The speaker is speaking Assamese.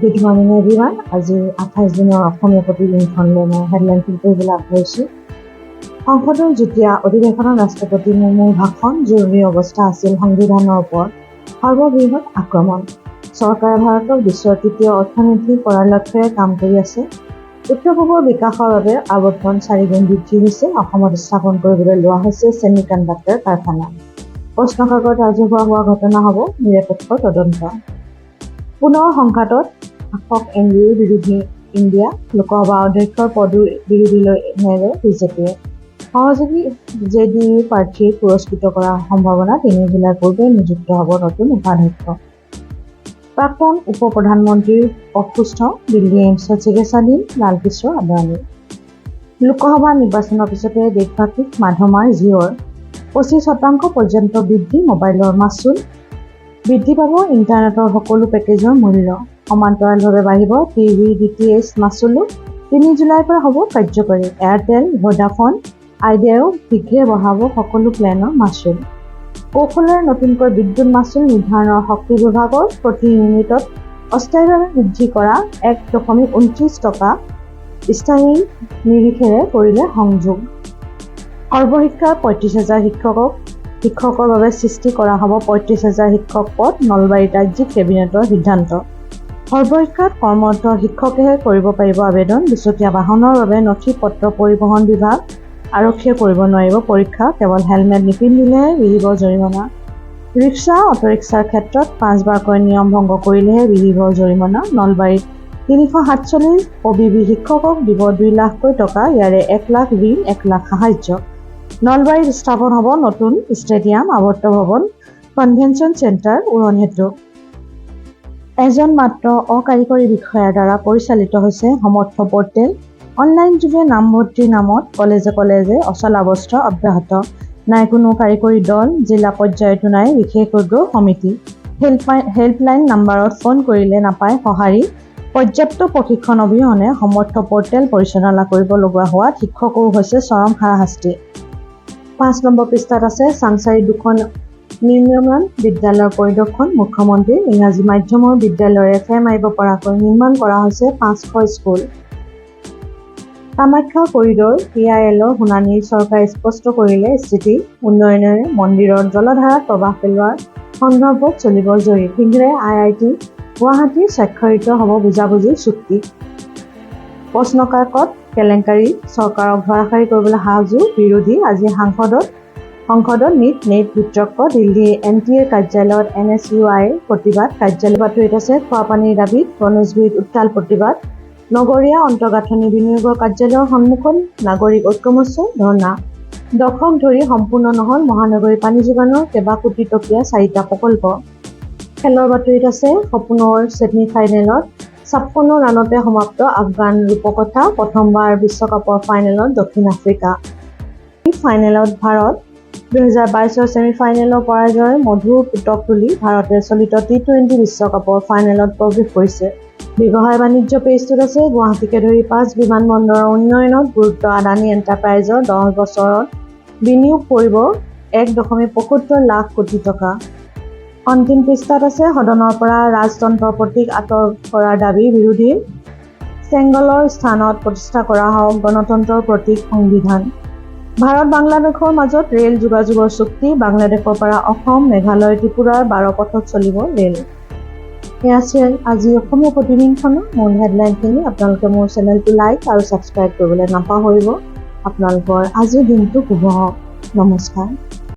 Good morning everyone. আজি 28 দিনৰ অসমীয়া প্ৰতিদিনখন লৈ মই হেডলাইন কৰিবলৈ আগবাঢ়িছোঁ। সংসদৰ যুটীয়া অধিৱেশনত ৰাষ্ট্ৰপতিৰ মূল ভাষণ জৰুৰী অৱস্থা আছিল সংবিধানৰ ওপৰত সৰ্ববৃহৎ আক্ৰমণ। চৰকাৰে ভাৰতক বিশ্বৰ তৃতীয় অৰ্থনীতি কৰাৰ লক্ষ্যৰে কাম কৰি আছে। উত্তৰ-পূবৰ বিকাশৰ বাবে আৱৰ্তন 4 গুণ বৃদ্ধি হৈছে। অসমত স্থাপন কৰিবলৈ লোৱা হৈছে ছেমিকণ্ডাক্টৰ কাৰখানা। প্ৰশ্নকাকত ৰাজহুৱা হোৱা ঘটনা হ'ব নিৰপেক্ষ তদন্ত। পুনৰ সংঘাতত শাসক এনডিএ বিৰোধী ইণ্ডিয়া লোকসভা অধ্যক্ষৰ পদো বিৰোধী লৈ নেৰে বিজেপিয়ে। সহযোগী জেডিইউ প্ৰাৰ্থী পুৰস্কৃত কৰাৰ সম্ভাৱনা 3 জুলাইৰ পূৰ্বে নিযুক্ত হ'ব নতুন উপাধ্যক্ষ। প্ৰাক্তন উপ প্ৰধানমন্ত্ৰীৰ অসুস্থ, দিল্লী এইমছত চিকিৎসাধীন লালকৃষ্ণ আদৱানী। লোকসভা নিৰ্বাচনৰ পিছতে দেশবাসীক মাধমাৰ জিঅ'ৰ 25% পৰ্যন্ত বৃদ্ধি মোবাইলৰ মাচুল। বৃদ্ধি পাব ইণ্টাৰনেটৰ সকলো পেকেজৰ মূল্য। সমান্তৰালভাৱে বাঢ়িব টিভি DTH মাচুলো। 3 জুলাইৰ পৰা হ'ব কাৰ্যকৰী। এয়াৰটেল, ভোডাফোন, আইডিয়াও শীঘ্ৰে বঢ়াব সকলো প্লেনৰ মাচুল। কৌশলেৰে নতুনকৈ বিদ্যুৎ মাচুল নিৰ্ধাৰণৰ শক্তি বিভাগৰ প্ৰতি ইউনিটত অস্থায়ীভাৱে বৃদ্ধি কৰা 1.29 টকা স্থায়ী নিৰিখেৰে কৰিলে সংযোগ। সৰ্বশিক্ষাৰ 35,000 শিক্ষকৰ বাবে সৃষ্টি কৰা হ'ব 35,000 শিক্ষক পদ। নলবাৰীত ৰাজ্যিক কেবিনেটৰ সিদ্ধান্ত। সৰ্বশিক্ষাত কৰ্মৰত শিক্ষকেহে কৰিব পাৰিব আবেদন। দুচকীয়া বাহনৰ বাবে নথি পত্ৰ পৰিবহণ বিভাগ আৰক্ষীয়ে কৰিব নোৱাৰিব পৰীক্ষা। কেৱল হেলমেট নিপিন্ধিলেহে বিহিব জৰিমনা। ৰিক্সা, অটোৰিক্সাৰ ক্ষেত্ৰত 5 বাৰকৈ নিয়ম ভংগ কৰিলেহে বিহিব জৰিমনা। নলবাৰীত 347 অবিবি শিক্ষকক দিব 2 লাখকৈ টকা। ইয়াৰে 1 লাখ ঋণ, 1 লাখ সাহায্য। নলবাৰীত স্থাপন হ'ব নতুন ষ্টেডিয়াম, আৱৰ্ত ভৱন, কনভেনশ্যন চেণ্টাৰ, উৰণ সেতু। এজন মাত্ৰ অকাৰিকৰী বিষয়াৰ দ্বাৰা পৰিচালিত হৈছে সমৰ্থ পৰ্টেল। অনলাইন যোগে নামভৰ্তিৰ নামত কলেজে কলেজে অচলাৱস্থা অব্যাহত। নাই কোনো কাৰিকৰী দল, জিলা পৰ্যায়তো নাই বিশেষজ্ঞ সমিতি। হেল্পলাইন নাম্বাৰত ফোন কৰিলে নাপায় সঁহাৰি। পৰ্যাপ্ত প্ৰশিক্ষণ অবিহনে সমৰ্থ পৰ্টেল পৰিচালনা কৰিব লগা হোৱাত শিক্ষকৰো হৈছে চৰম হাৰাশাস্তি। 5 নম্বৰ পৃষ্ঠাত আছে চাংচাৰীত 2খন নিৰ্মাণ বিদ্যালয়ৰ পৰিদৰ্শন মুখ্যমন্ত্ৰীৰ। ইংৰাজী মাধ্যমৰ বিদ্যালয়ৰে ফেৰ মাৰিব পৰাকৈ নিৰ্মাণ কৰা হৈছে 500 স্কুল। কামাখ্যা কৰিডৰ PILৰ শুনানিৰ চৰকাৰে স্পষ্ট কৰিলে স্থিতি। উন্নয়নেৰে মন্দিৰৰ জলধাৰাত প্ৰৱাহ পেলোৱাৰ সন্দৰ্ভত চলিব জৰীপ। শীঘ্ৰে IIT গুৱাহাটীৰ স্বাক্ষৰিত হ'ব বুজাবুজি চুক্তি। প্ৰশ্নকাকত কেলেংকাৰী চৰকাৰক ধৰাশায়ী কৰিবলৈ সাজু বিৰোধী। আজি সংসদত নেট বিতৰ্ক। দিল্লী NTAৰ কাৰ্যালয়ত NSUIৰ প্ৰতিবাদ। কাৰ্যালয় বাতৰিত আছে খোৱাপানীৰ দাবীত গণেশগুৰিত উত্তাল প্ৰতিবাদ। নগৰীয়া অন্তঃগাঁথনি বিনিয়োগৰ কাৰ্যালয়ৰ সন্মুখত নাগৰিক ঐক্যমঞ্চৰ ধৰ্ণা। দশক ধৰি সম্পূৰ্ণ নহ'ল মহানগৰী পানী যোগানৰ কেইবা কোটি টকীয়া 4টা প্ৰকল্প। খেলৰ বাতৰিত আছে সপোনৰ ছেমি ফাইনেলত 56 ৰানতে সমাপ্ত আফগান ৰূপকথা। প্ৰথমবাৰ বিশ্বকাপৰ ফাইনেলত দক্ষিণ আফ্ৰিকা। ফাইনেলত ভাৰত। 2022ৰ ছেমি ফাইনেলৰ পৰাজয়ৰ মধুৰ পুতক তুলি ভাৰতে চলিত T20 বিশ্বকাপৰ ফাইনেলত প্ৰৱেশ কৰিছে। ব্যৱসায় বাণিজ্য পেজটোত আছে গুৱাহাটীকে ধৰি 5 বিমানবন্দৰৰ উন্নয়নত গুৰুত্ব। আদানী এণ্টাৰপ্ৰাইজৰ 10 বছৰত বিনিয়োগ কৰিব 1.75 লাখ কোটি টকা। অন্তিম পৃষ্ঠাত আছে সদনৰ পৰা ৰাজতন্ত্ৰৰ প্ৰতীক আঁতৰ কৰাৰ দাবী বিৰোধীৰ। চেংগলৰ স্থানত প্ৰতিষ্ঠা কৰা হওক গণতন্ত্ৰৰ প্ৰতীক সংবিধান। ভাৰত বাংলাদেশৰ মাজত ৰেল যোগাযোগৰ চুক্তি। বাংলাদেশৰ পৰা অসম, মেঘালয়, ত্ৰিপুৰাৰ 12 পথত চলিব ৰেল। এয়া আছিল আজি অসমীয়া প্ৰতিদিনখনৰ মূল হেডলাইনখিনি। আপোনালোকে মোৰ চেনেলটো লাইক আৰু ছাবস্ক্ৰাইব কৰিবলৈ নাপাহৰিব। আপোনালোকৰ আজিৰ দিনটো শুভ হওক। নমস্কাৰ।